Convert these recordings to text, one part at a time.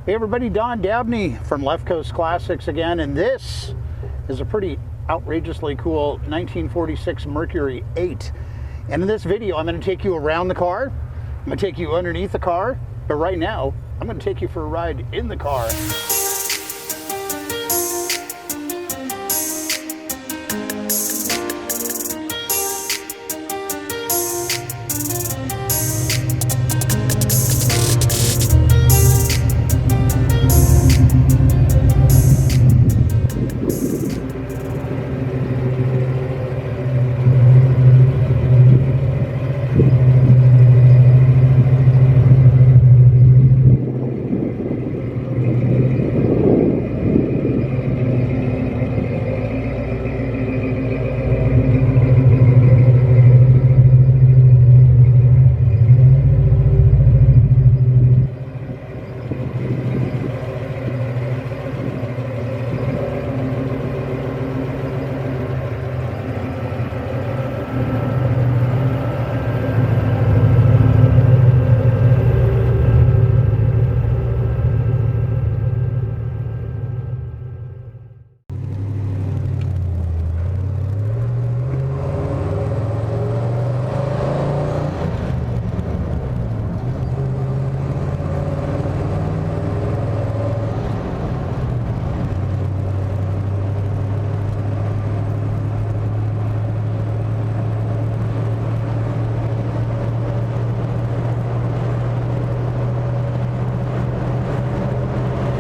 Hey everybody, Don Dabney from Left Coast Classics again, and this is a pretty outrageously cool 1946 Mercury 8. And in this video, I'm going to take you around the car, I'm going to take you underneath the car, but right now, I'm going to take you for a ride in the car.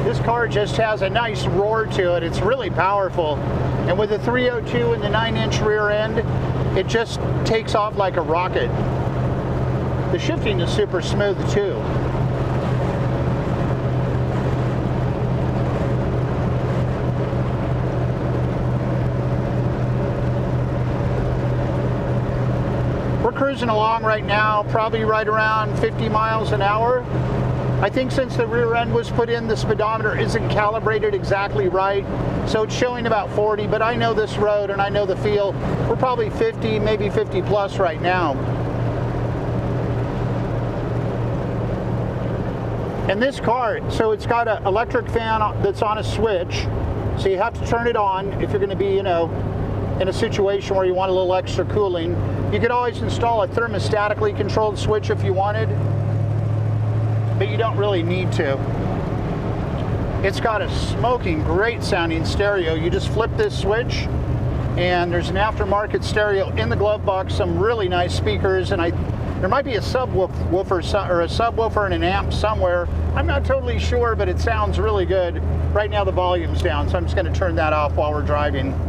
This car just has a nice roar to it. It's really powerful. And with the 302 and the 9-inch rear end, it just takes off like a rocket. The shifting is super smooth too. We're cruising along right now, probably right around 50 miles an hour. I think since the rear end was put in, the speedometer isn't calibrated exactly right, so it's showing about 40, but I know this road and I know the feel. We're probably 50, maybe 50 plus right now. And this car, so it's got an electric fan that's on a switch, so you have to turn it on if you're going to be, in a situation where you want a little extra cooling. You could always install a thermostatically controlled switch if you wanted, but you don't really need to. It's got a smoking great sounding stereo. You just flip this switch and there's an aftermarket stereo in the glove box, some really nice speakers, and there might be a subwoofer and an amp somewhere. I'm not totally sure, but it sounds really good. Right now the volume's down, so I'm just going to turn that off while we're driving.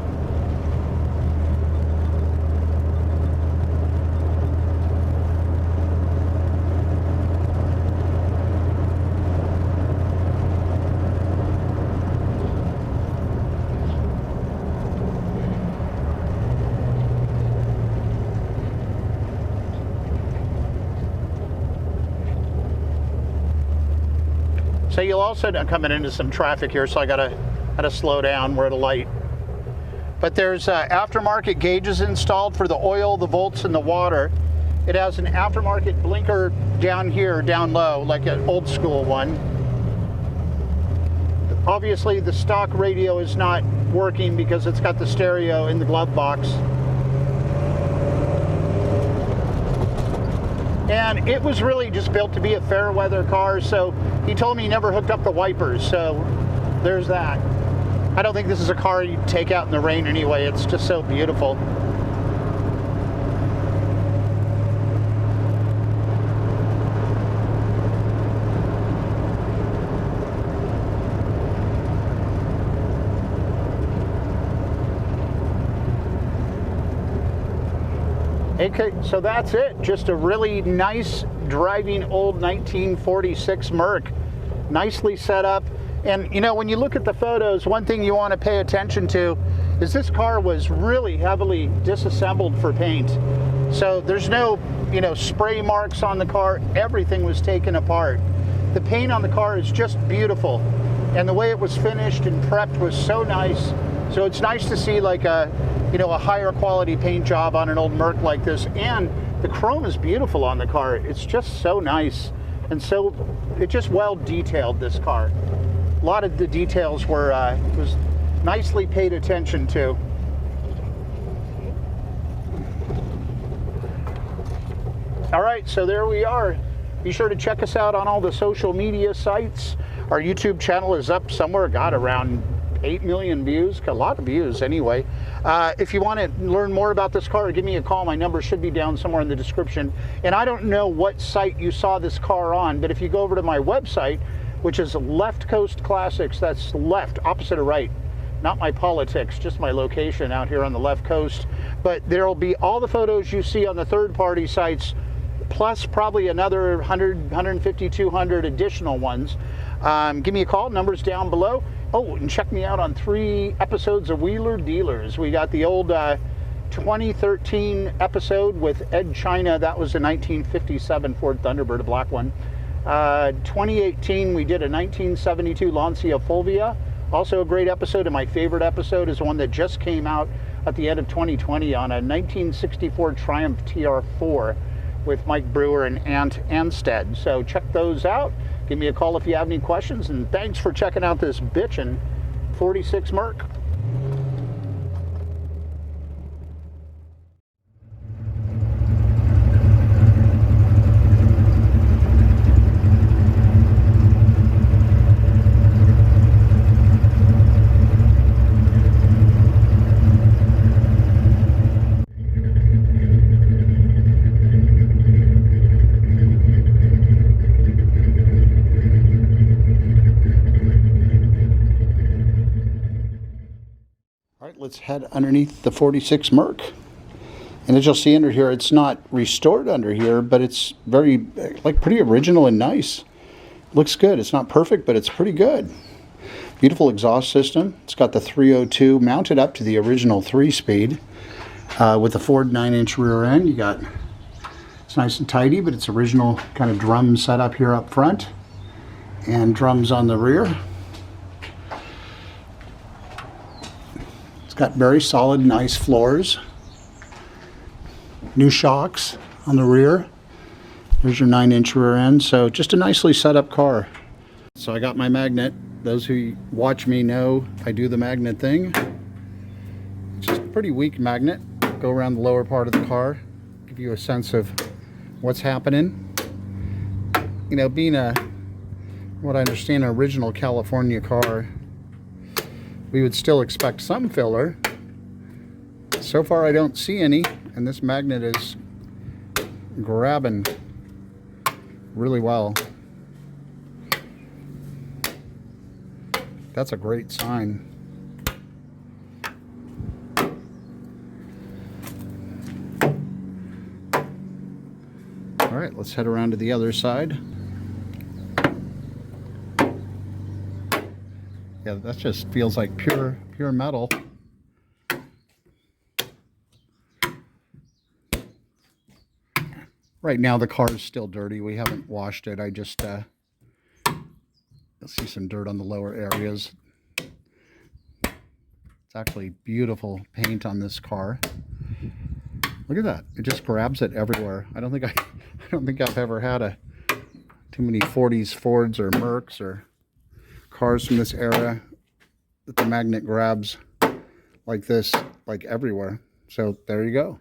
So you'll also end up coming into some traffic here, so I gotta slow down. We're at a light. But there's aftermarket gauges installed for the oil, the volts, and the water. It has an aftermarket blinker down here, down low, like an old school one. Obviously the stock radio is not working because it's got the stereo in the glove box. And it was really just built to be a fair weather car, so he told me he never hooked up the wipers, so there's that. I don't think this is a car you'd take out in the rain anyway. It's just so beautiful. Okay, so that's it. Just a really nice driving old 1946 Merc. Nicely set up. And when you look at the photos, one thing you want to pay attention to is this car was really heavily disassembled for paint. So there's no, spray marks on the car. Everything was taken apart. The paint on the car is just beautiful. And the way it was finished and prepped was so nice. So it's nice to see like a higher quality paint job on an old Merc like this. And the chrome is beautiful on the car. It's just so nice. And so it just well detailed, this car. A lot of the details were was nicely paid attention to. All right, so there we are. Be sure to check us out on all the social media sites. Our YouTube channel is up somewhere, got around 8 million views, a lot of views anyway. If you want to learn more about this car, give me a call. My number should be down somewhere in the description. And I don't know what site you saw this car on, but if you go over to my website, which is Left Coast Classics, that's left, opposite of right, not my politics, just my location out here on the left coast. But there'll be all the photos you see on the third-party sites, plus probably another 100, 150, 200 additional ones. Give me a call, numbers down below. Oh, and check me out on 3 episodes of Wheeler Dealers. We got the old 2013 episode with Ed China. That was a 1957 Ford Thunderbird, a black one. 2018, we did a 1972 Lancia Fulvia. Also a great episode, and my favorite episode is one that just came out at the end of 2020 on a 1964 Triumph TR4 with Mike Brewer and Ant Anstead. So check those out. Give me a call if you have any questions, and thanks for checking out this bitchin' 46 Merc. Let's head underneath the 46 Merc. And as you'll see under here, it's not restored under here, but it's very, pretty original and nice. Looks good. It's not perfect, but it's pretty good. Beautiful exhaust system. It's got the 302 mounted up to the original 3-speed with the Ford 9-inch rear end. You got, it's nice and tidy, but it's original kind of drum setup here up front and drums on the rear. It's got very solid, nice floors. New shocks on the rear. There's your 9-inch rear end. So just a nicely set up car. So I got my magnet. Those who watch me know I do the magnet thing. It's just a pretty weak magnet. Go around the lower part of the car. Give you a sense of what's happening. You know, being what I understand, an original California car, we would still expect some filler. So far I don't see any, and this magnet is grabbing really well. That's a great sign. All right, let's head around to the other side. Yeah, that just feels like pure metal. Right now the car is still dirty. We haven't washed it. I just you'll see some dirt on the lower areas. It's actually beautiful paint on this car. Look at that. It just grabs it everywhere. I don't think I've ever had too many 40s Fords or Mercs or cars from this era that the magnet grabs like this, like everywhere. So there you go.